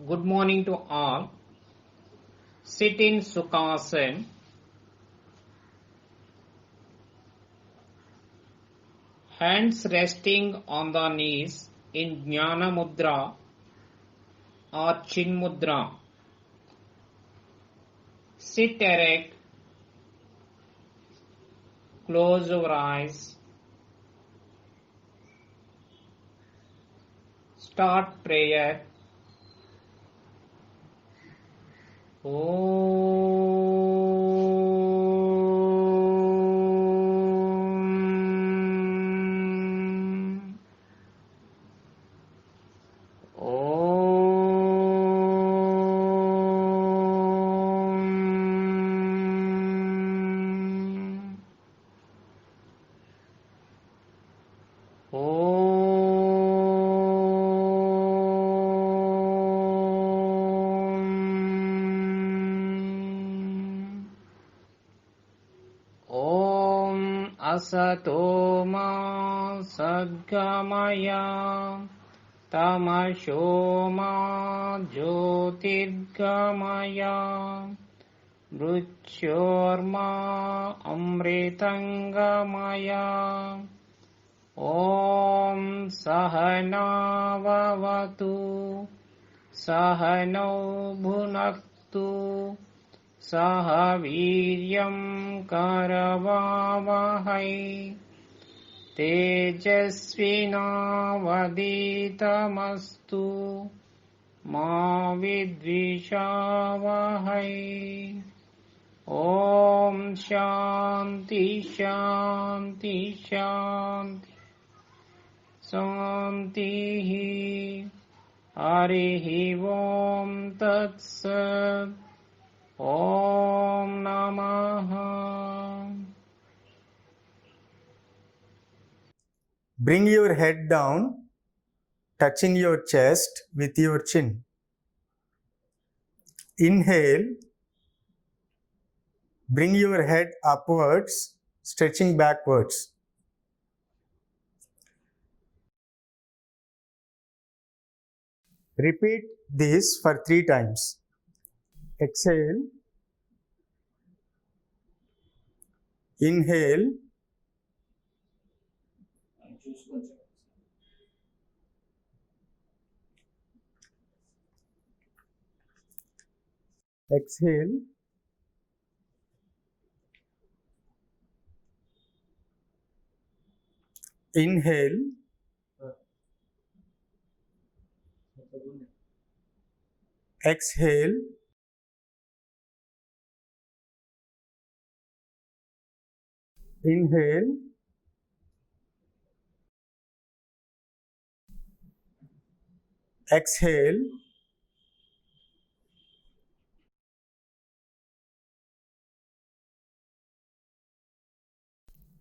Good morning to all. Sit in Sukhasana. Hands resting on the knees in Jnana Mudra or Chin Mudra. Sit erect. Close your eyes. Start prayer. Asato ma sadgamaya tamasho ma jyotirgamaya mrityorma amritangamaya Om Sahana Vavatu Sahano Bhunaktu Saha Viryam Karavavahai Tejasvinavaditamastu Ma Vidvishavahai Om Shanti Shanti Shanti Santihi Harihi Om Tat Sat Om Namaha. Bring your head down, touching your chest with your chin. Inhale. Bring your head upwards, stretching backwards. Repeat this for 3 times. Exhale. Inhale. Exhale. Inhale. Exhale. Inhale. Exhale.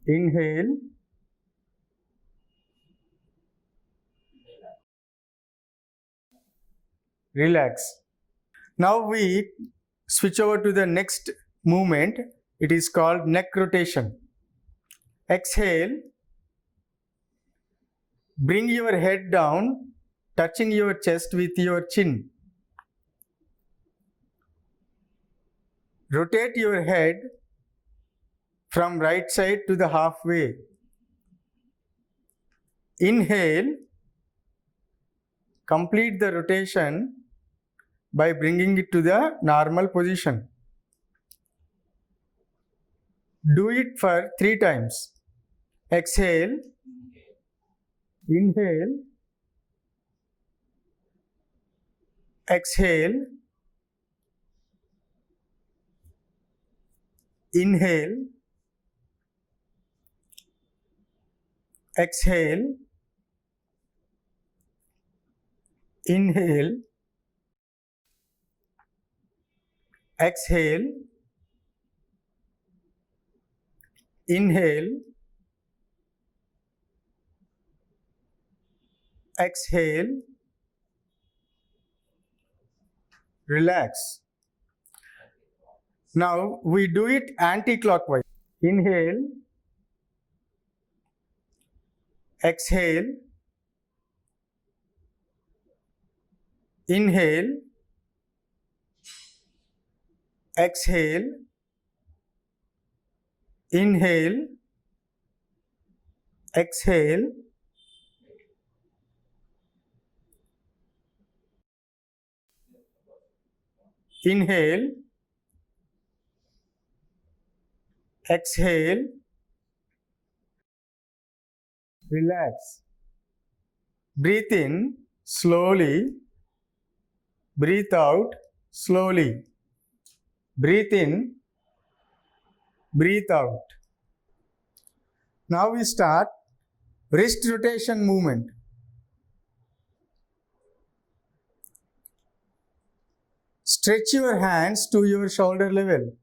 Inhale. Relax. Now we switch over to the next movement. It is called neck rotation. Exhale. Bring your head down, touching your chest with your chin. Rotate your head from right side to the halfway. Inhale. Complete the rotation by bringing it to the normal position. Do it for 3 times. Exhale. Inhale. Exhale. Inhale. Exhale. Inhale. Exhale. Inhale. Exhale. Relax. Now we do it anti-clockwise. Inhale. Exhale. Inhale. exhale, inhale, exhale, inhale, exhale, relax. Breathe in slowly, breathe out slowly. Breathe in, breathe out. Now we start wrist rotation movement. Stretch your hands to your shoulder level.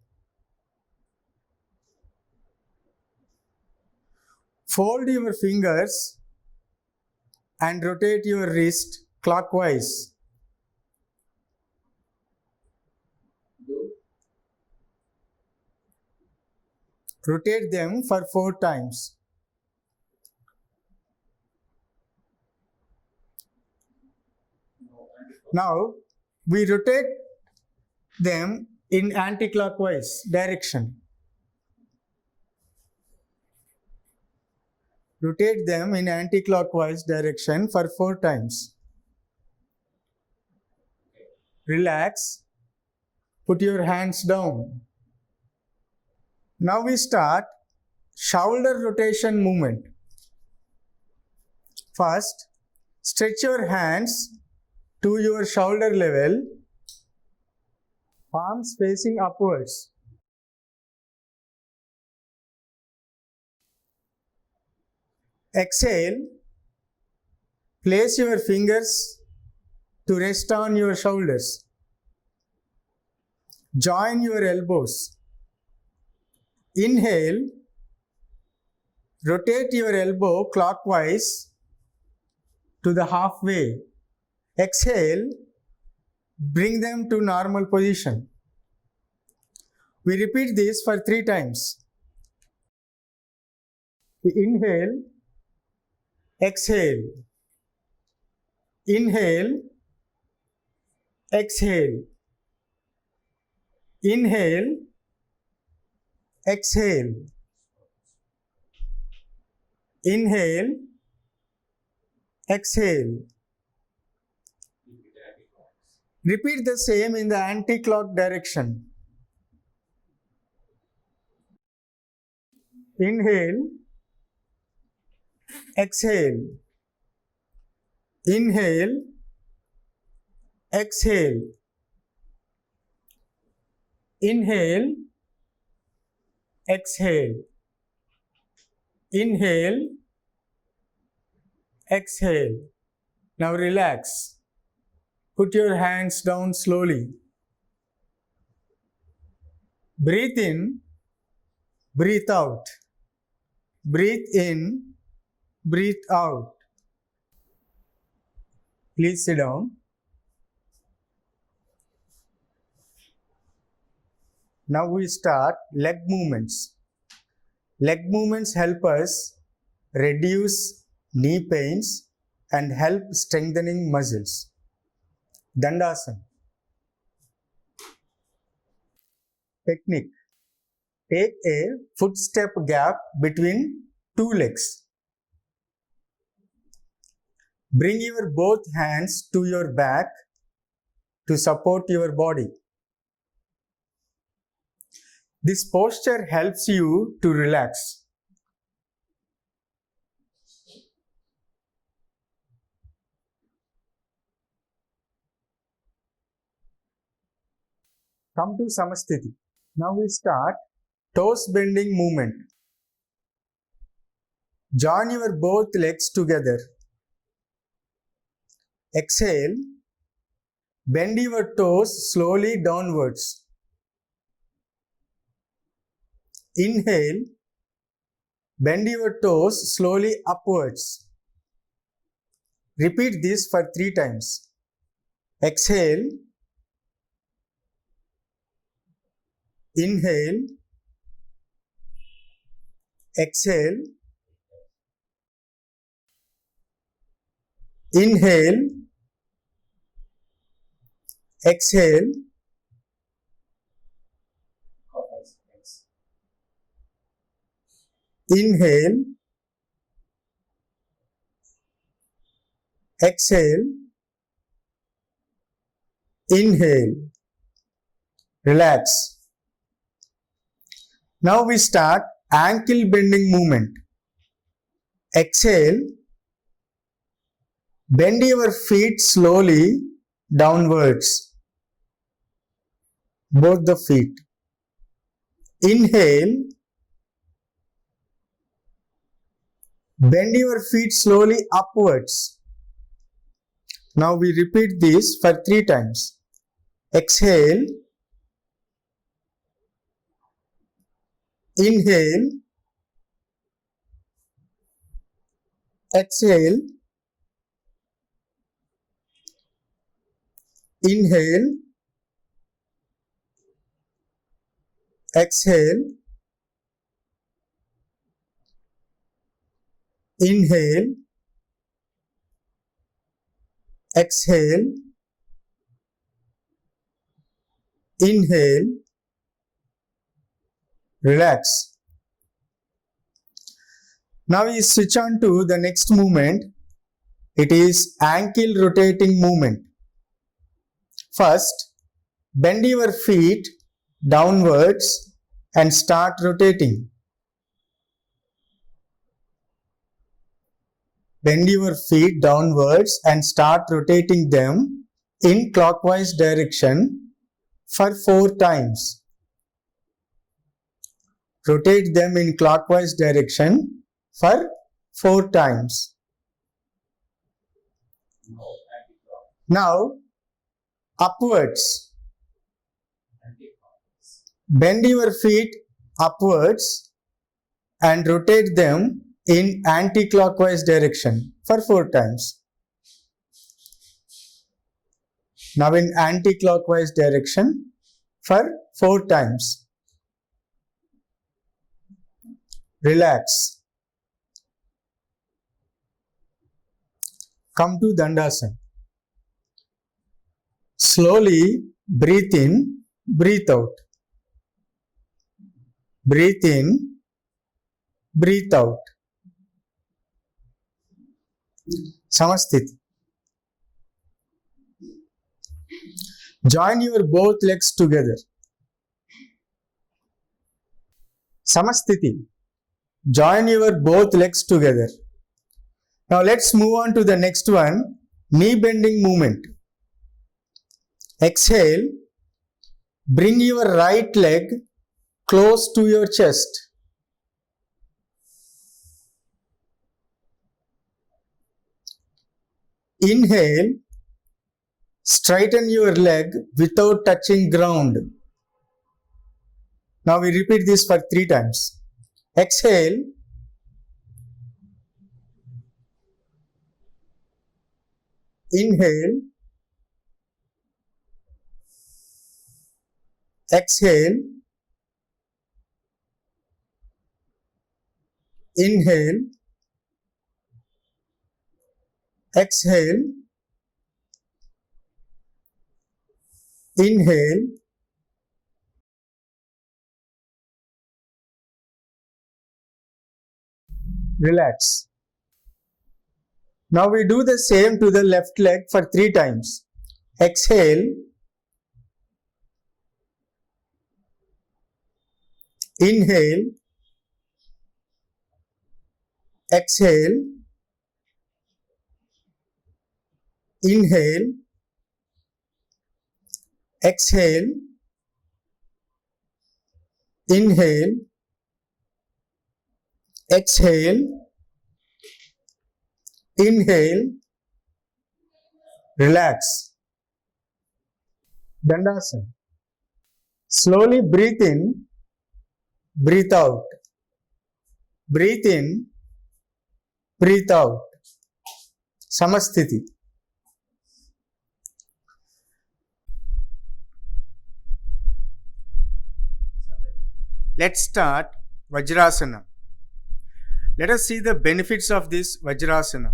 Fold your fingers and rotate your wrist clockwise. Rotate them for 4 times. Now we rotate them in anti-clockwise direction. Rotate them in anti-clockwise direction for 4 times. Relax. Put your hands down. Now we start shoulder rotation movement. First, stretch your hands to your shoulder level, palms facing upwards. Exhale, place your fingers to rest on your shoulders. Join your elbows. Inhale, rotate your elbow clockwise to the halfway. Exhale, bring them to normal position. We repeat this for 3 times. We inhale, exhale. Inhale, exhale. Inhale, exhale. Inhale, exhale. Repeat the same in the anti-clock direction. Inhale, exhale. Inhale, exhale. Inhale, exhale. Inhale, exhale. Now relax. Put your hands down slowly. Breathe in, breathe out. Breathe in, breathe out. Please sit down. Now we start leg movements. Leg movements help us reduce knee pains and help strengthening muscles. Dandasana. Technique. Take a footstep gap between 2 legs. Bring your both hands to your back to support your body. This posture helps you to relax. Come to Samasthiti. Now we start toes bending movement. Join your both legs together. Exhale. Bend your toes slowly downwards. Inhale. Bend your toes slowly upwards. Repeat this for 3 times. Exhale. Inhale. Exhale. Inhale. Exhale. Inhale, exhale, inhale, relax. Now we start ankle bending movement. Exhale, bend your feet slowly downwards, both the feet. Inhale, bend your feet slowly upwards. Now we repeat this for 3 times. Exhale, inhale, exhale, inhale, exhale, inhale, exhale, inhale, relax. Now we switch on to the next movement. It is ankle rotating movement. First, bend your feet downwards and start rotating. Bend your feet downwards and start rotating them in clockwise direction for 4 times. Rotate them in clockwise direction for 4 times. Now, upwards. Bend your feet upwards and rotate them in anti-clockwise direction for 4 times. Now in anti-clockwise direction for 4 times. Relax. Come to Dandasana. Slowly breathe in, breathe out. Breathe in, breathe out. Samasthiti. Join your both legs together. Samasthiti. Join your both legs together. Now let's move on to the next one, knee bending movement. Exhale, bring your right leg close to your chest. Inhale, straighten your leg without touching ground. Now we repeat this for 3 times. Exhale, inhale, exhale, inhale, exhale, inhale, relax. Now we do the same to the left leg for 3 times. Exhale, inhale, exhale, inhale, exhale, inhale, exhale, inhale, relax. Dandasana. Slowly breathe in, breathe out. Breathe in, breathe out. Samasthiti. Let's start Vajrasana. Let us see the benefits of this Vajrasana.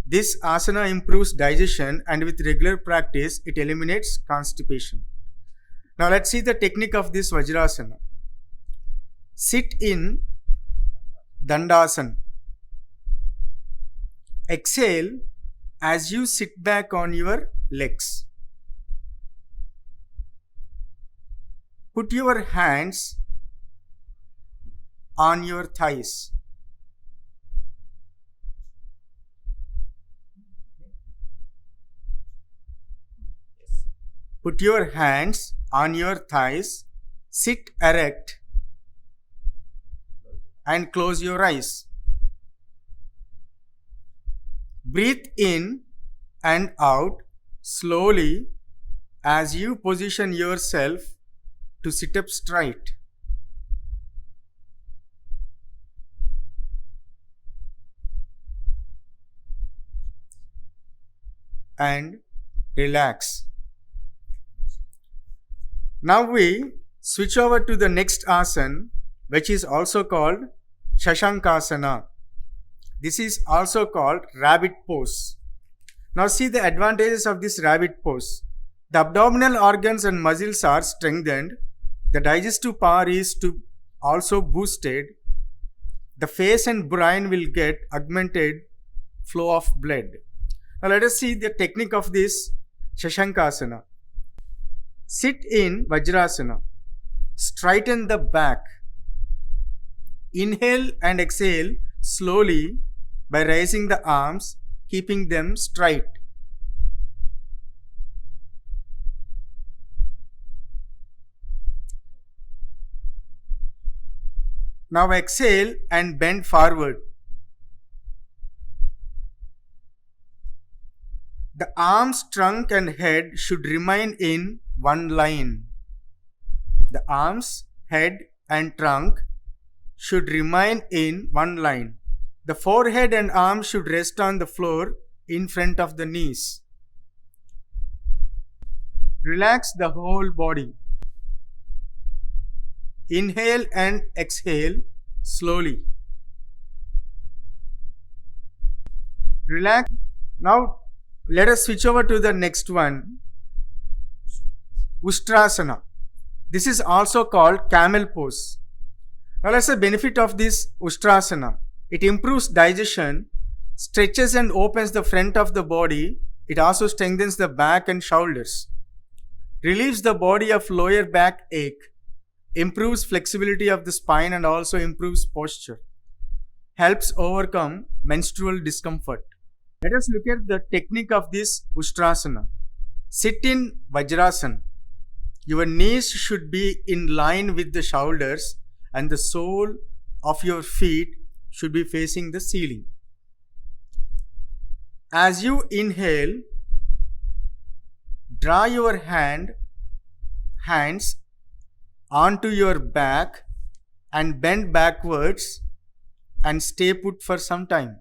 This asana improves digestion and with regular practice, it eliminates constipation. Now let's see the technique of this Vajrasana. Sit in Dandasana. Exhale as you sit back on your legs. Put your hands on your thighs. Put your hands on your thighs, sit erect and close your eyes. Breathe in and out slowly as you position yourself to sit up straight. And relax. Now we switch over to the next asana, which is also called Shashankasana. This is also called rabbit pose. Now see the advantages of this rabbit pose. The abdominal organs and muscles are strengthened. The digestive power is also boosted. The face and brain will get augmented flow of blood. Now let us see the technique of this Shashankasana. Sit in Vajrasana. Straighten the back. Inhale and exhale slowly by raising the arms, keeping them straight. Now exhale and bend forward. The arms, trunk and head should remain in one line. The arms, head and trunk should remain in one line. The forehead and arms should rest on the floor in front of the knees. Relax the whole body. Inhale and exhale slowly. Relax. Now let us switch over to the next one, Ustrasana. This is also called camel pose. Now let's say benefit of this Ustrasana. It improves digestion, stretches and opens the front of the body. It also strengthens the back and shoulders. Relieves the body of lower back ache. Improves flexibility of the spine and also improves posture. Helps overcome menstrual discomfort. Let us look at the technique of this Ustrasana. Sit in Vajrasana. Your knees should be in line with the shoulders and the sole of your feet should be facing the ceiling. As you inhale, draw your hands onto your back and bend backwards and stay put for some time.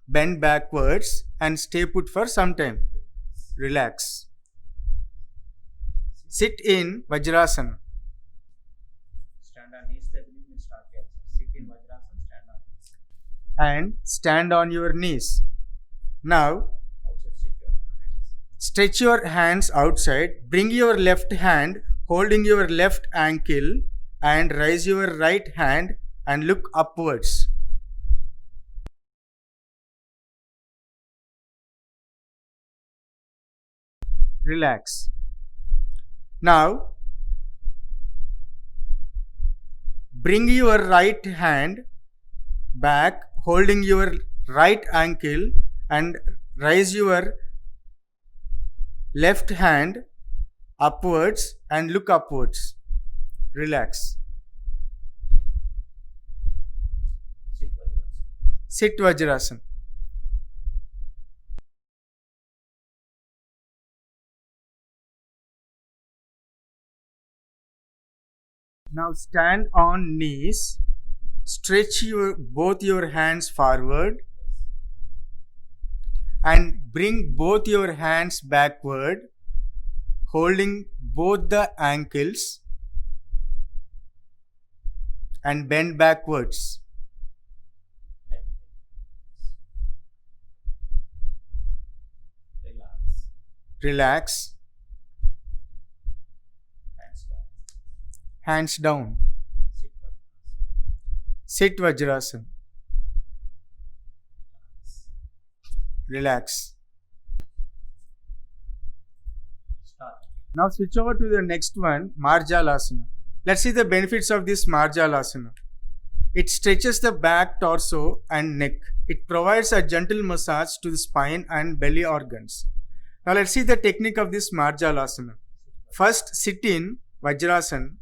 Bend backwards and stay put for some time. Relax. Sit in Vajrasana. Stand on knees, the breathing will start here. Sit in Vajrasana, stand on knees. And stand on your knees. Now, stretch your hands outside. Bring your left hand holding your left ankle and raise your right hand and look upwards. Relax. Now, bring your right hand back holding your right ankle and raise your left hand upwards and look upwards. Relax. Sit Vajrasana. Now stand on knees. Stretch both your hands forward and bring both your hands backward, holding both the ankles and bend backwards. Relax. Hands down. Sit Vajrasana. Relax. Start. Now switch over to the next one, Marjalasana. Let's see the benefits of this Marjalasana. It stretches the back, torso and neck. It provides a gentle massage to the spine and belly organs. Now let's see the technique of this Marjalasana. First, sit in Vajrasana.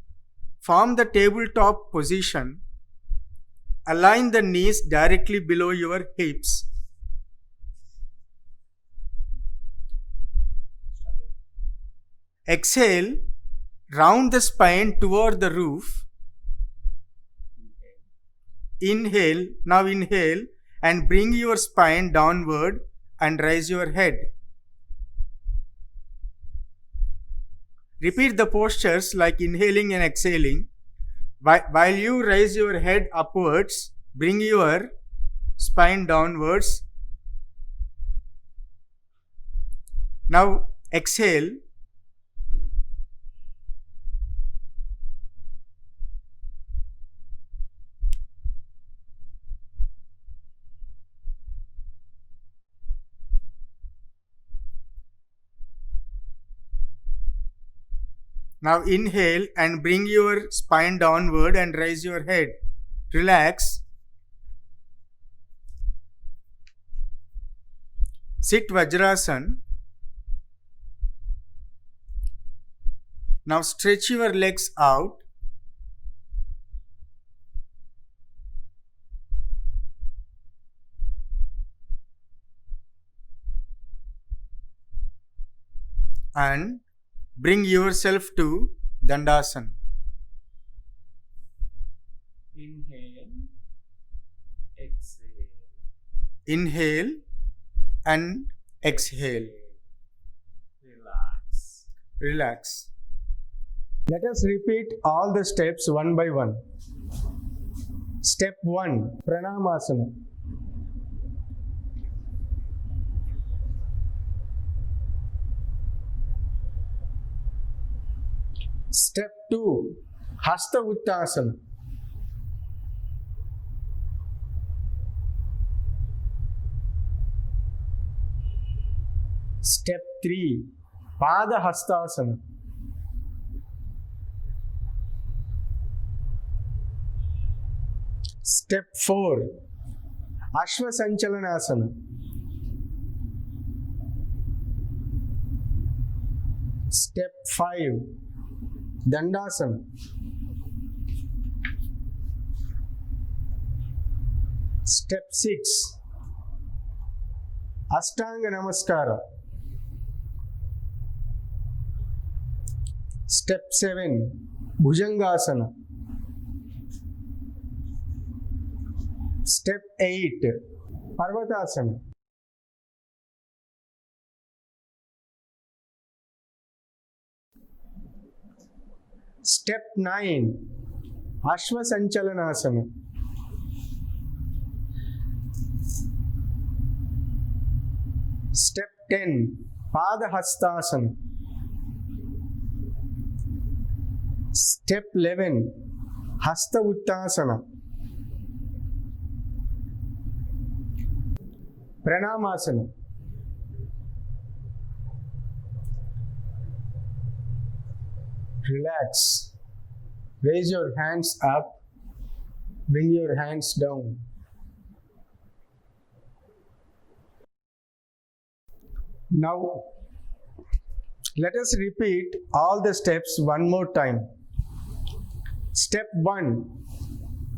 Form the tabletop position. Align the knees directly below your hips. Exhale, round the spine toward the roof. Inhale, now inhale and bring your spine downward and raise your head. Repeat the postures like inhaling and exhaling. While you raise your head upwards, bring your spine downwards. Now exhale. Now inhale and bring your spine downward and raise your head. Relax. Sit Vajrasana. Now stretch your legs out. And bring yourself to Dandasana. Inhale. Exhale. Inhale and exhale. Relax. Relax. Let us repeat all the steps one by one. Step 1, Pranamasana. Step 2, Hasta Uttasana. Step 3, Pada Hastasana. Step 4, Ashvasanchalanasana. Step 5, Dandasana. Step 6, Ashtanga Namaskara. Step 7, Bhujangasana. Step 8, Parvatasana. Step 9, Ashvasanchalanasana. Step 10, Padahastasana. Step 11, Hasta Uttasana. Pranamasana. Relax. Raise your hands up. Bring your hands down. Now, let us repeat all the steps one more time. Step 1,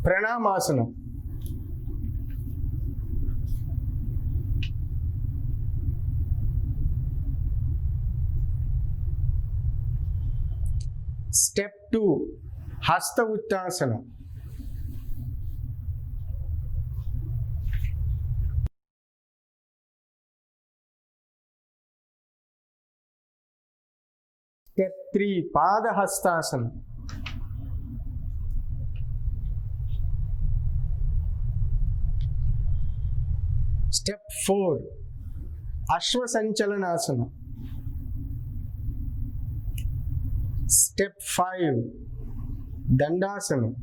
Pranamasana. Step 2, Hasta Uttasana. Step 3, Padahastasana. Step 4, Ashvasanchalanasana. Step 5, Dandasana.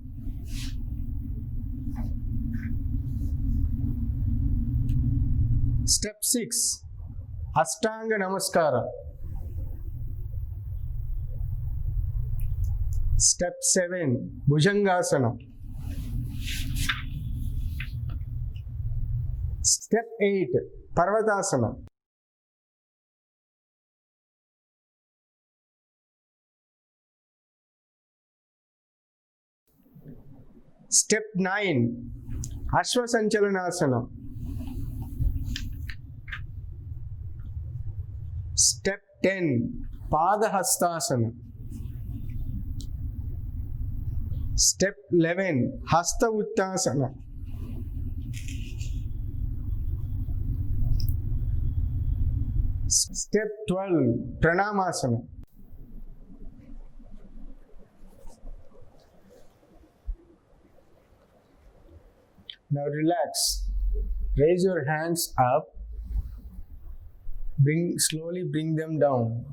Step 6, Ashtanga Namaskara. Step 7, Bhujangasana. Step 8, Parvatasana. Step 9, Ashwasanchalanasana. Step 10, Padahastasana. Step 11, Hasta Uttasana. Step 12, Pranamasana. Now relax. Raise your hands up. Slowly bring them down.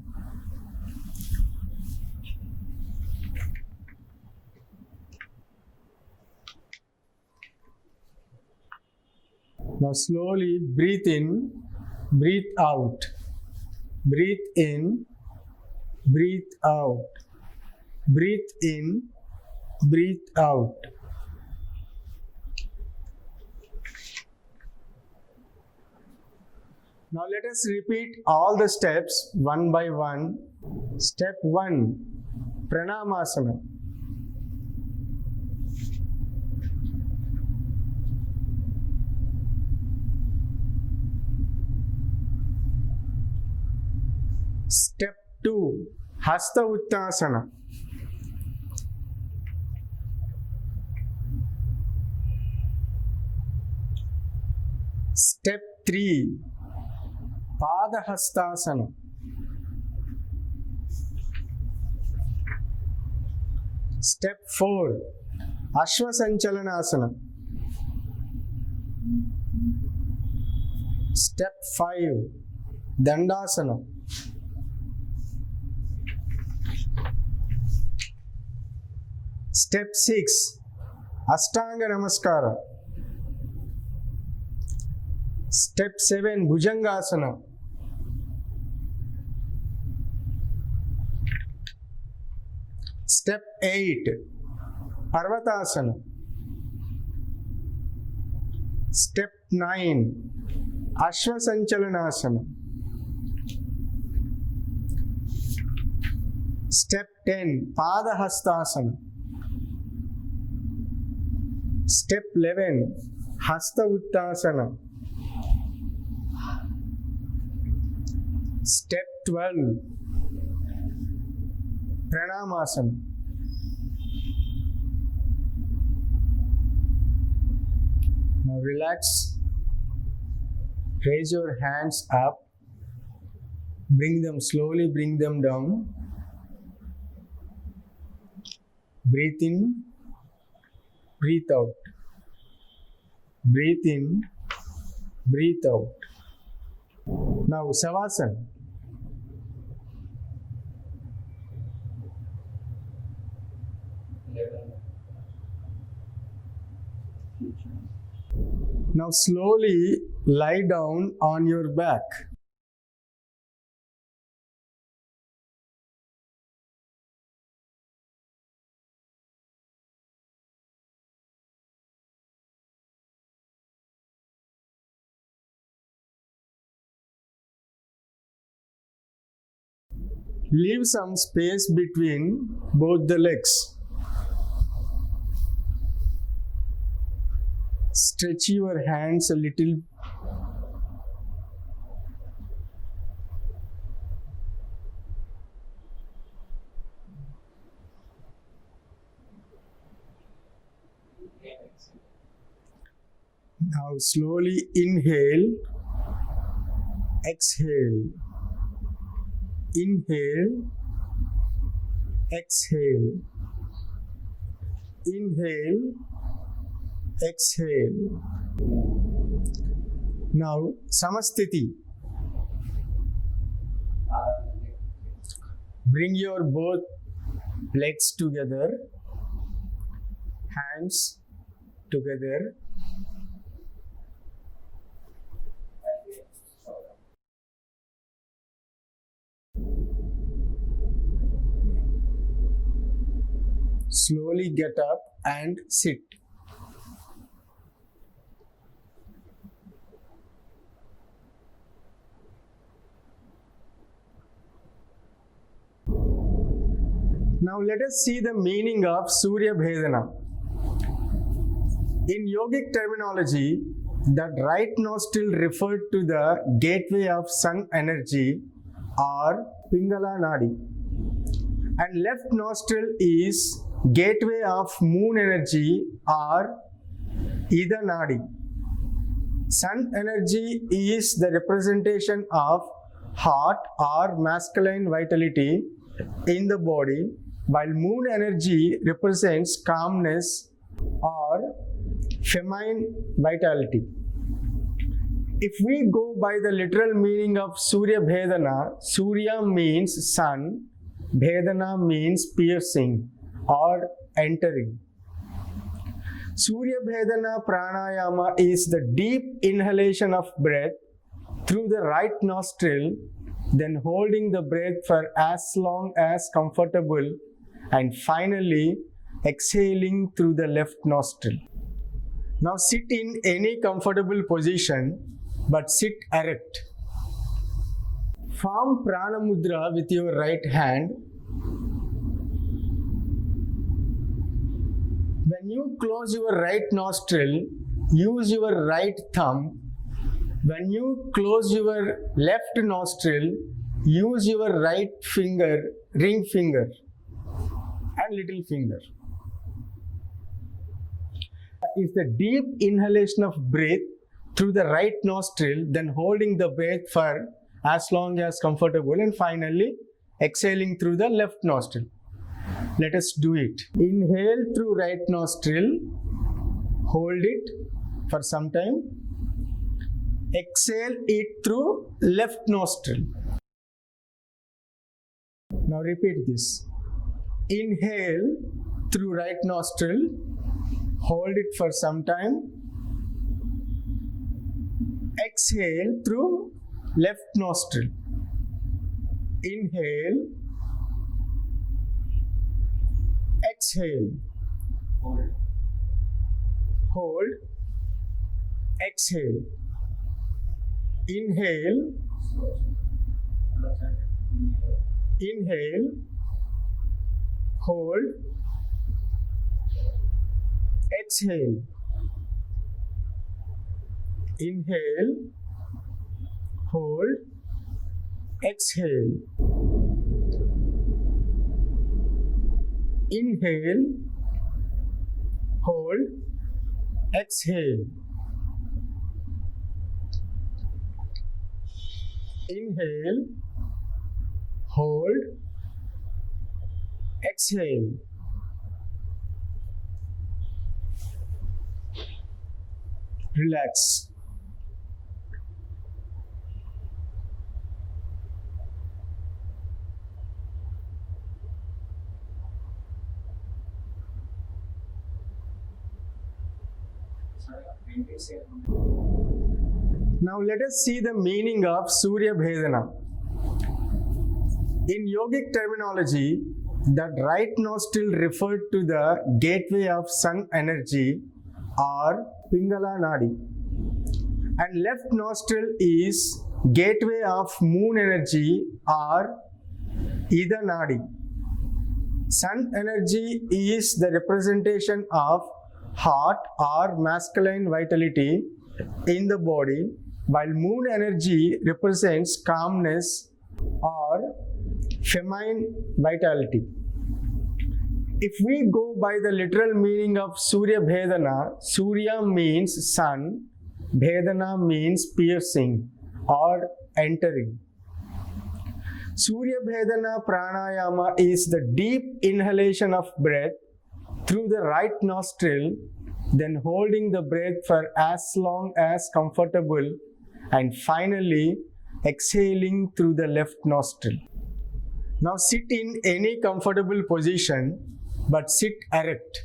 Now slowly breathe in, breathe out. Breathe in, breathe out. Breathe in, breathe out. Now let us repeat all the steps one by one. Step 1, Pranamasana. Step 2, Hasta Uttasana. Step 3, Padahastasana. Step 4, Ashwasanchalanasana. Step 5, Dandasana. Step 6, Ashtanga Namaskara. Step 7, Bhujangasana. Step 8, Parvatasana. Step 9, Ashwasanchalanasana. Step 10, Padahastasana. Step 11, Hasta Uttasana. Step 12, Pranamasana. Now relax. Raise your hands up. Slowly bring them down. Breathe in, breathe out. Breathe in, breathe out. Now Savasana. Now slowly lie down on your back. Leave some space between both the legs. Stretch your hands a little. Now slowly inhale, exhale. Inhale, exhale. Inhale, exhale. Now Samastiti. Bring your both legs together, hands together. Slowly get up and sit. Now let us see the meaning of Surya Bhedana. In yogic terminology, the right nostril referred to the gateway of sun energy or Pingala Nadi, and left nostril is gateway of moon energy or Ida Nadi. Sun energy is the representation of heart or masculine vitality in the body, while moon energy represents calmness or feminine vitality. If we go by the literal meaning of Surya Bhedana, Surya means sun, Bhedana means piercing or entering. Surya Bhedana pranayama is the deep inhalation of breath through the right nostril, then holding the breath for as long as comfortable, and finally exhaling through the left nostril. Now sit in any comfortable position, but sit erect. Form Prana Mudra with your right hand. When you close your right nostril, use your right thumb. When you close your left nostril, use your right finger, ring finger, and little finger. Is the deep inhalation of breath through the right nostril, then holding the breath for as long as comfortable, and finally exhaling through the left nostril. Let us do it. Inhale through right nostril, hold it for some time. Exhale it through left nostril. Now repeat this. Inhale through right nostril, hold it for some time. Exhale through left nostril. Inhale. Exhale. Hold. Exhale. Inhale. Inhale. Hold. Exhale. Inhale. Hold. Exhale. Inhale. Hold. Exhale. Inhale. Hold. Exhale. Relax. Now let us see the meaning of Surya Bhedana. In yogic terminology, the right nostril referred to the gateway of sun energy or Pingala Nadi, and left nostril is gateway of moon energy or Ida Nadi. Sun energy is the representation of heart or masculine vitality in the body, while moon energy represents calmness or feminine vitality. If we go by the literal meaning of Surya Bhedana, Surya means sun, Bhedana means piercing or entering. Surya Bhedana pranayama is the deep inhalation of breath through the right nostril, then holding the breath for as long as comfortable, and finally exhaling through the left nostril. Now sit in any comfortable position, but sit erect.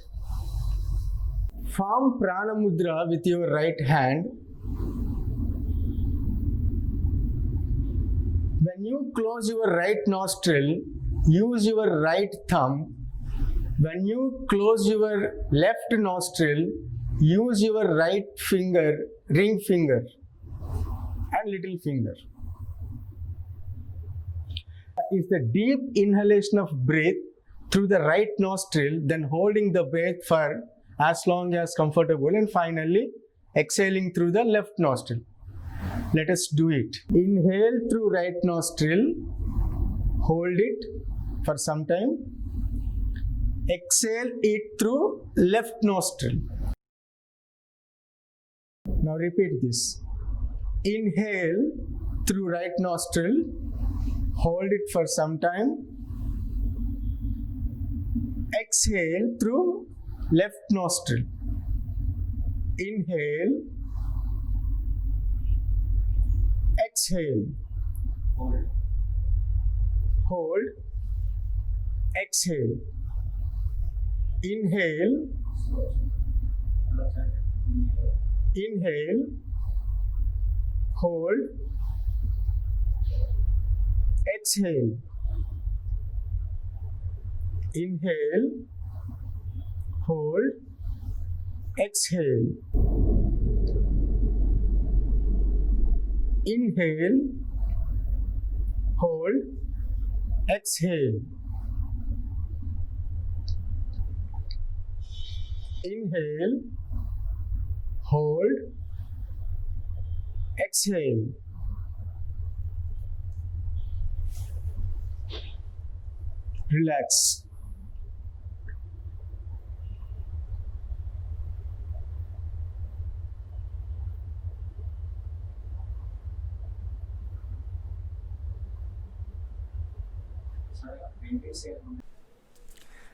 Form Prana Mudra with your right hand. When you close your right nostril, use your right thumb. When you close your left nostril, use your right finger, ring finger, and little finger. Is the deep inhalation of breath through the right nostril, then holding the breath for as long as comfortable, and finally exhaling through the left nostril. Let us do it. Inhale through right nostril, hold it for some time. Exhale it through left nostril. Now repeat this. Inhale through right nostril, hold it for some time. Exhale through left nostril. Inhale. Exhale. Hold. Exhale. Inhale. Inhale. Hold. Exhale. Inhale. Hold. Exhale. Inhale. Hold. Exhale. Inhale. Hold. Exhale. Relax.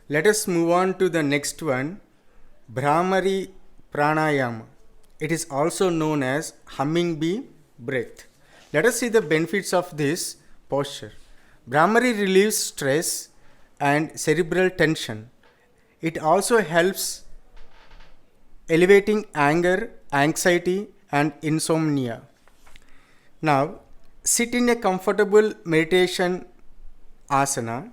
Let us move on to the next one, Bhramari Pranayama. It is also known as humming bee breath. Let us see the benefits of this posture. Bhramari relieves stress and cerebral tension. It also helps elevating anger, anxiety, and insomnia. Now, sit in a comfortable meditation asana.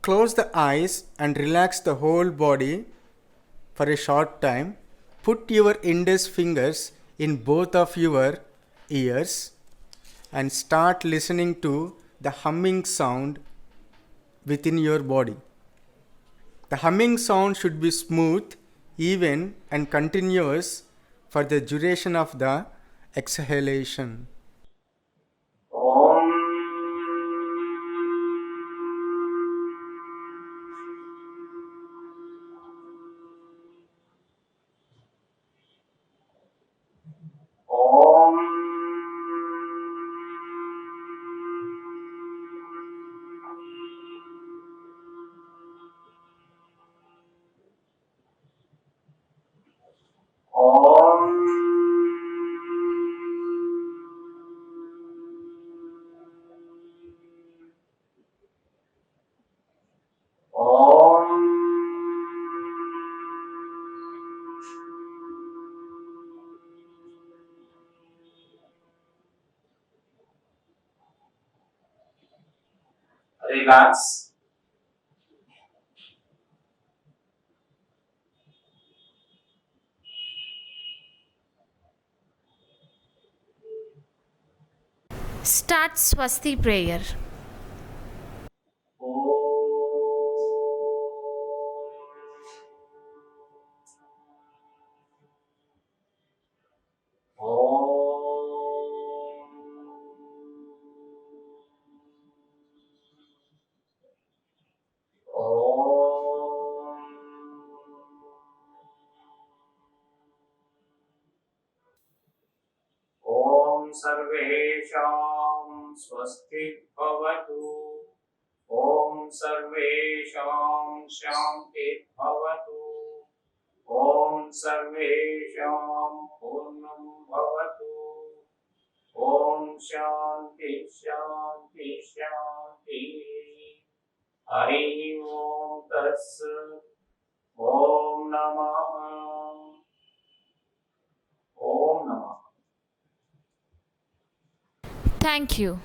Close the eyes and relax the whole body for a short time. Put your index fingers in both of your ears and start listening to the humming sound within your body. The humming sound should be smooth, even, and continuous for the duration of the exhalation. Relax. Start Swasti prayer. ॐ सर्वेषां स्वस्ति भवतु। ॐ सर्वेषां शान्ति भवतु। ॐ सर्वेषां पूर्णं भवतु। ॐ शान्ति शान्ति शान्ति। हरि ओम तत्सत्। ओम नमः। ओम नमः। Thank you.